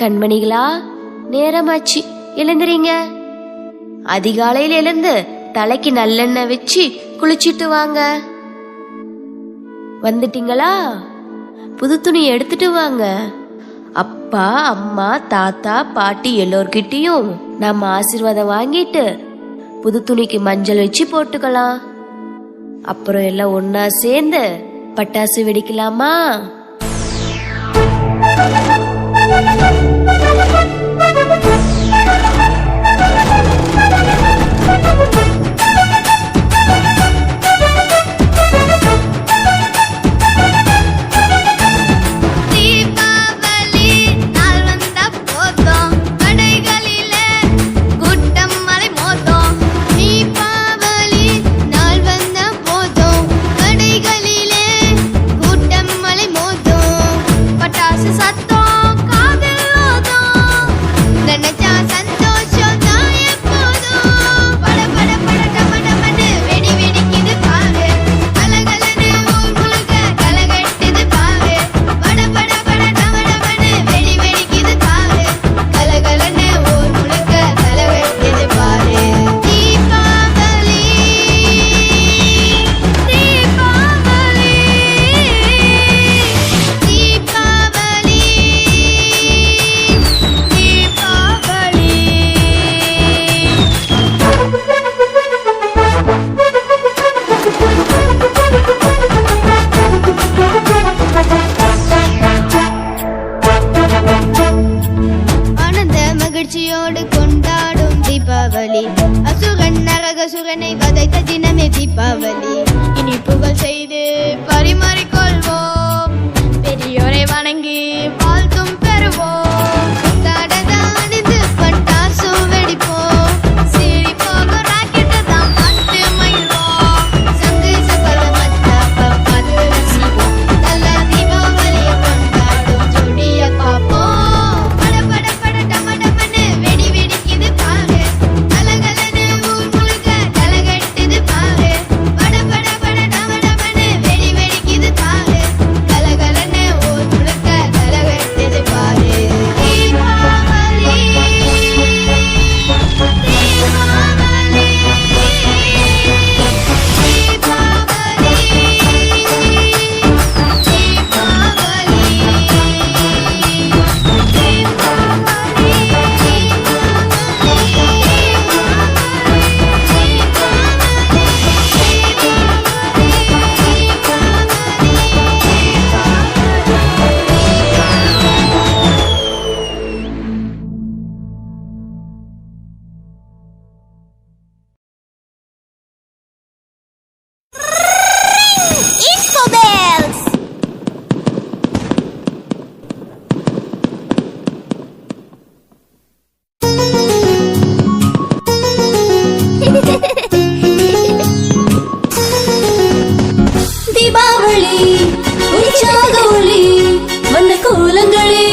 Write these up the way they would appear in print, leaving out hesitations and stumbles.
கண்மணிகளா, நேரமாச்சு, எழுந்துறீங்க. அதிகாலையில் எழுந்து தலைக்கு நல்லெண்ணெய் வச்சு குளிச்சிட்டு வாங்க. வந்துட்டீங்களா? புது துணி எடுத்துட்டு வாங்க. அப்பா, அம்மா, தாத்தா, பாட்டி எல்லோர்கிட்டையும் நம்ம ஆசீர்வாதம் வாங்கிட்டு புது துணிக்கு மஞ்சள் வச்சு போட்டுக்கலாம். அப்புறம் எல்லாம் ஒன்னா சேர்ந்து பட்டாசு வெடிக்கலாமா? கொண்டாடும் தீபாவளி, அசுரன் நரகசுரனை வதைத்த தினமே தீபாவளி. இனிப்புகள் செய்து பரிமாறிக்கொள்வோம், பெரியோரை வணங்கி வாழ்த்தும் பெறுவோம். தடதானிது பட்டாசு வெடிப்போம், சீறி போக ராக்கெட்டு தான் பார்த்து மகிழ்வோம். சங்கு சக்கர மத்தாப்ப பார்த்து ரசிப்போம், நல்ல தீபாவளியை கொண்டாடும் ஜோடிய பார்ப்போம். தீபாவளி உற்சாக ஒளி, வண்ண கோலங்களே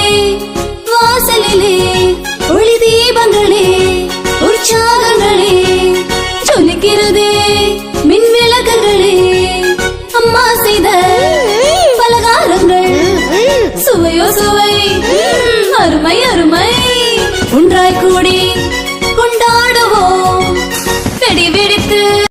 வாசலிலே, ஒளி தீபங்களே உற்சாகங்களே, ஜொலிக்கிறதே மின் விளக்குகளே. அம்மா செய்த பலகாரங்கள் சுவையோ சுவை, அருமை அருமை, ஒன்றாய் கூடி